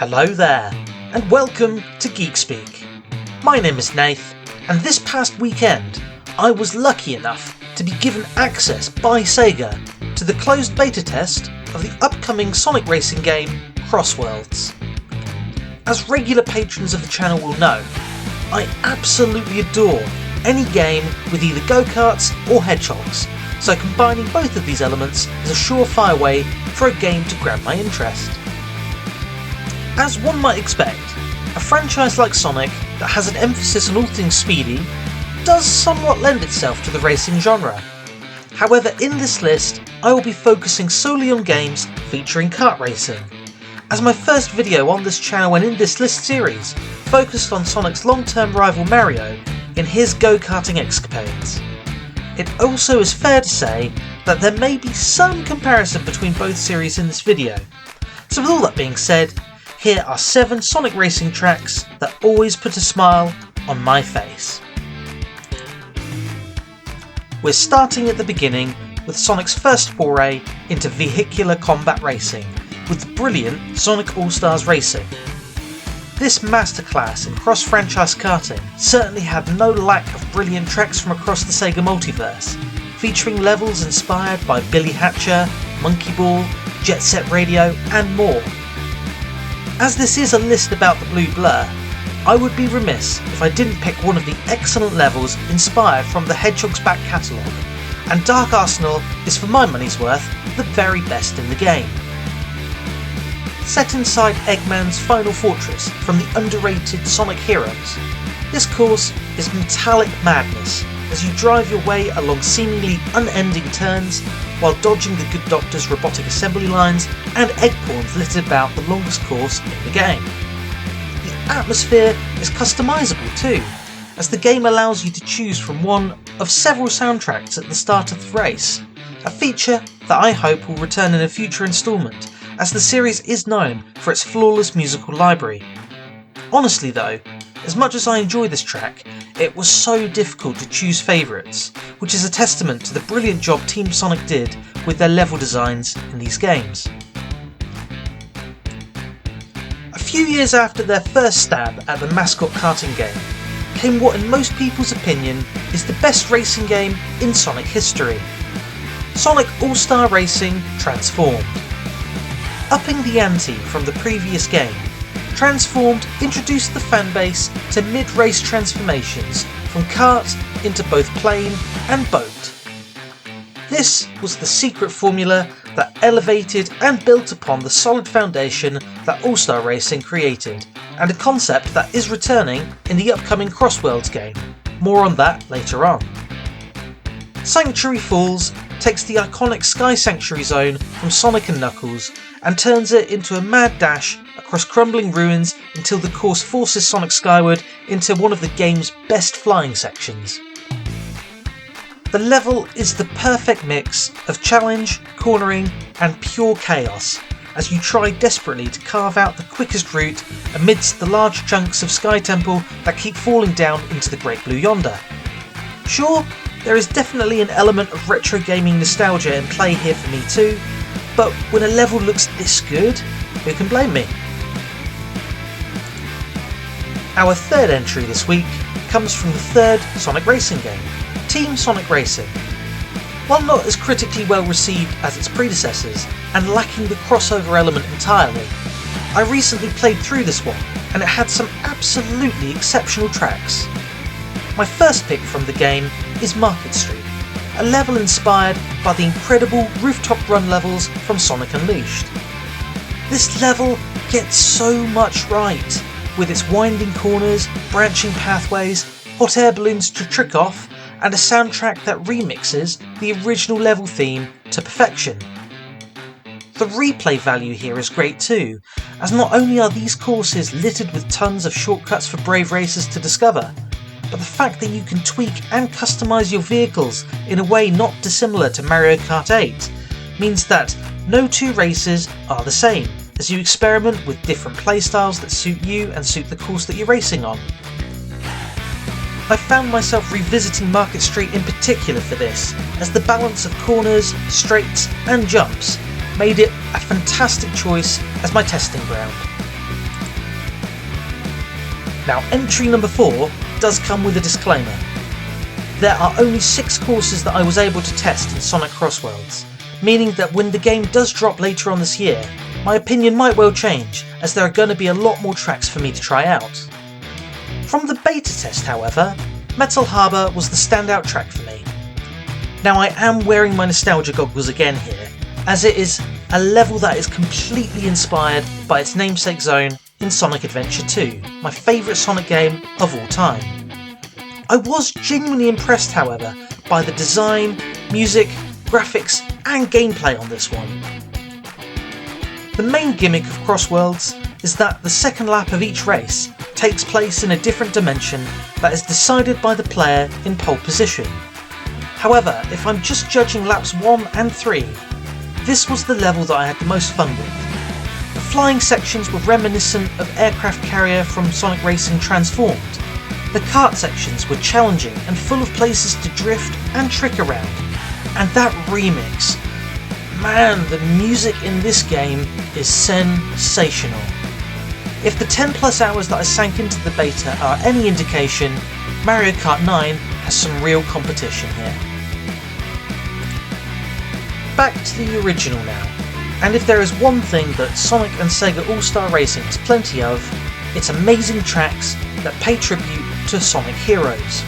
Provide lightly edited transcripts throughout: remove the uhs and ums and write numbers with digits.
Hello there, and welcome to Geek Speak. My name is Nath, and this past weekend I was lucky enough to be given access by Sega to the closed beta test of the upcoming Sonic racing game Crossworlds. As regular patrons of the channel will know, I absolutely adore any game with either go-karts or hedgehogs, so combining both of these elements is a surefire way for a game to grab my interest. As one might expect, a franchise like Sonic that has an emphasis on all things speedy does somewhat lend itself to the racing genre. However, in this list I will be focusing solely on games featuring kart racing, as my first video on this channel and in this list series focused on Sonic's long-term rival Mario in his go-karting escapades. It also is fair to say that there may be some comparison between both series in this video. So with all that being said, here are 7 Sonic racing tracks that always put a smile on my face. We're starting at the beginning with Sonic's first foray into vehicular combat racing with brilliant Sonic All-Stars Racing. This masterclass in cross-franchise karting certainly had no lack of brilliant tracks from across the Sega multiverse, featuring levels inspired by Billy Hatcher, Monkey Ball, Jet Set Radio and more. As this is a list about the Blue Blur, I would be remiss if I didn't pick one of the excellent levels inspired from the Hedgehog's back catalogue, and Dark Arsenal is for my money's worth the very best in the game. Set inside Eggman's final fortress from the underrated Sonic Heroes, this course is metallic madness as you drive your way along seemingly unending turns while dodging the Good Doctor's robotic assembly lines and egg pawns littered about the longest course in the game. The atmosphere is customisable too, as the game allows you to choose from one of several soundtracks at the start of the race, a feature that I hope will return in a future instalment, as the series is known for its flawless musical library. Honestly though, as much as I enjoy this track, it was so difficult to choose favourites, which is a testament to the brilliant job Team Sonic did with their level designs in these games. A few years after their first stab at the mascot karting game, came what in most people's opinion is the best racing game in Sonic history. Sonic All-Star Racing Transformed. Upping the ante from the previous game, Transformed introduced the fanbase to mid-race transformations from kart into both plane and boat. This was the secret formula that elevated and built upon the solid foundation that All-Star Racing created, and a concept that is returning in the upcoming Crossworlds game. More on that later on. Sanctuary Falls takes the iconic Sky Sanctuary zone from Sonic and Knuckles and turns it into a mad dash across crumbling ruins until the course forces Sonic skyward into one of the game's best flying sections. The level is the perfect mix of challenge, cornering and pure chaos as you try desperately to carve out the quickest route amidst the large chunks of Sky Temple that keep falling down into the Great Blue Yonder. Sure, there is definitely an element of retro gaming nostalgia in play here for me too, but when a level looks this good, who can blame me? Our third entry this week comes from the third Sonic racing game, Team Sonic Racing. While not as critically well received as its predecessors, and lacking the crossover element entirely, I recently played through this one, and it had some absolutely exceptional tracks. My first pick from the game is Market Street, a level inspired by the incredible rooftop run levels from Sonic Unleashed. This level gets so much right, with its winding corners, branching pathways, hot air balloons to trick off, and a soundtrack that remixes the original level theme to perfection. The replay value here is great too, as not only are these courses littered with tons of shortcuts for brave racers to discover, but the fact that you can tweak and customise your vehicles in a way not dissimilar to Mario Kart 8 means that no two races are the same, as you experiment with different playstyles that suit you and suit the course that you're racing on. I found myself revisiting Market Street in particular for this, as the balance of corners, straights and jumps made it a fantastic choice as my testing ground. Now, entry number 4 does come with a disclaimer. There are only 6 courses that I was able to test in Sonic Crossworlds, meaning that when the game does drop later on this year, my opinion might well change, as there are going to be a lot more tracks for me to try out. From the beta test, however, Metal Harbour was the standout track for me. Now, I am wearing my nostalgia goggles again here, as it is a level that is completely inspired by its namesake zone in Sonic Adventure 2, my favourite Sonic game of all time. I was genuinely impressed, however, by the design, music, graphics and gameplay on this one. The main gimmick of Crossworlds is that the second lap of each race takes place in a different dimension that is decided by the player in pole position. However, if I'm just judging laps 1 and 3, this was the level that I had the most fun with. The flying sections were reminiscent of Aircraft Carrier from Sonic Racing Transformed. The kart sections were challenging and full of places to drift and trick around. And that remix, man, the music in this game is sensational. If the 10 plus hours that I sank into the beta are any indication, Mario Kart 9 has some real competition here. Back to the original now, and if there is one thing that Sonic and Sega All-Star Racing has plenty of, it's amazing tracks that pay tribute to Sonic heroes.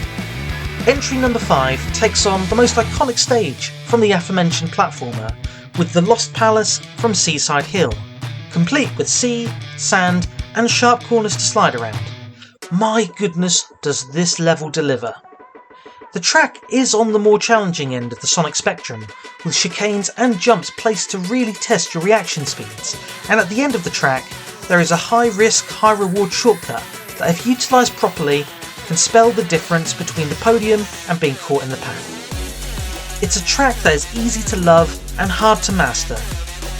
Entry number 5 takes on the most iconic stage from the aforementioned platformer, with the Lost Palace from Seaside Hill, complete with sea, sand and sharp corners to slide around. My goodness, does this level deliver. The track is on the more challenging end of the Sonic spectrum, with chicanes and jumps placed to really test your reaction speeds, and at the end of the track there is a high risk, high reward shortcut that, if utilised properly, can spell the difference between the podium and being caught in the pack. It's a track that is easy to love and hard to master,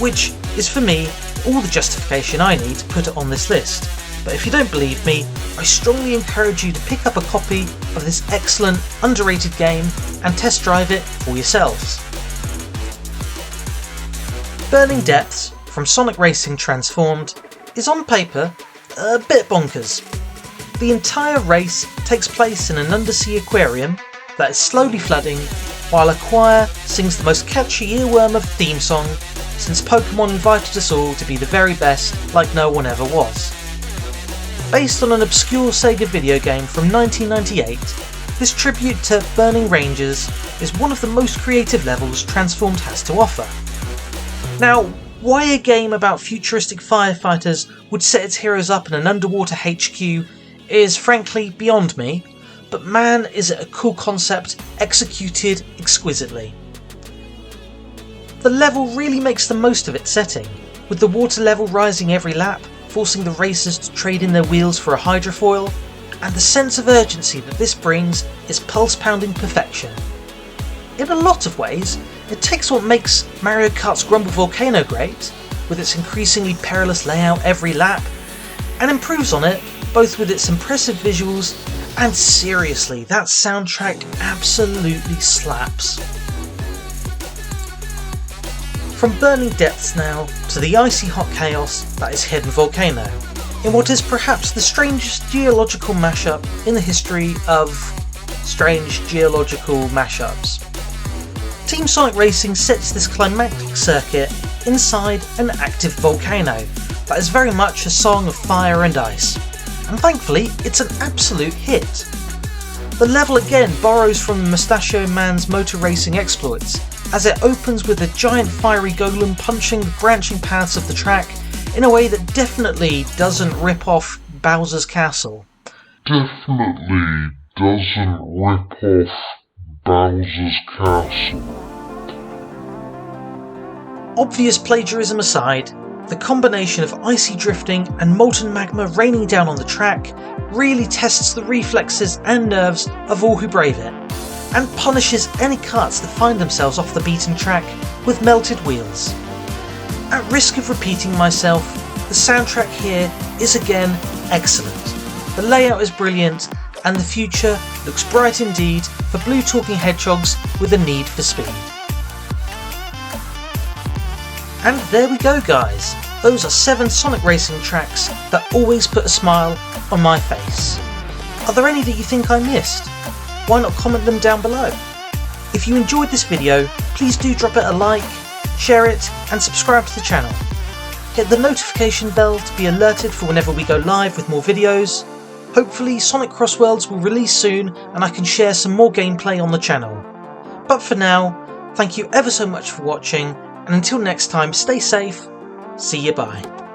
which is for me all the justification I need to put it on this list. But if you don't believe me, I strongly encourage you to pick up a copy of this excellent, underrated game and test drive it for yourselves. Burning Depths from Sonic Racing Transformed is on paper a bit bonkers. The entire race takes place in an undersea aquarium that is slowly flooding, while a choir sings the most catchy earworm of a theme song since Pokemon invited us all to be the very best like no one ever was. Based on an obscure Sega video game from 1998, this tribute to Burning Rangers is one of the most creative levels Transformed has to offer. Now, why a game about futuristic firefighters would set its heroes up in an underwater HQ is frankly beyond me, but man, is it a cool concept executed exquisitely. The level really makes the most of its setting, with the water level rising every lap, forcing the racers to trade in their wheels for a hydrofoil, and the sense of urgency that this brings is pulse-pounding perfection. In a lot of ways, it takes what makes Mario Kart's Grumble Volcano great, with its increasingly perilous layout every lap, and improves on it both with its impressive visuals and seriously, that soundtrack absolutely slaps. From Burning Depths now to the icy hot chaos that is Hidden Volcano, in what is perhaps the strangest geological mashup in the history of strange geological mashups. Team Sonic Racing sets this climactic circuit inside an active volcano that is very much a song of fire and ice, and thankfully it's an absolute hit. The level again borrows from the Mustachio Man's motor racing exploits, as it opens with a giant fiery golem punching the branching paths of the track in a way that definitely doesn't rip off Bowser's Castle. Definitely doesn't rip off Bowser's Castle. Obvious plagiarism aside, the combination of icy drifting and molten magma raining down on the track really tests the reflexes and nerves of all who brave it, and punishes any karts that find themselves off the beaten track with melted wheels. At risk of repeating myself, the soundtrack here is again excellent. The layout is brilliant, and the future looks bright indeed for blue talking hedgehogs with a need for speed. And there we go guys, those are 7 Sonic racing tracks that always put a smile on my face. Are there any that you think I missed? Why not comment them down below? If you enjoyed this video, please do drop it a like, share it and subscribe to the channel. Hit the notification bell to be alerted for whenever we go live with more videos. Hopefully Sonic Cross Worlds will release soon and I can share some more gameplay on the channel. But for now, thank you ever so much for watching, and until next time, stay safe, see you, bye.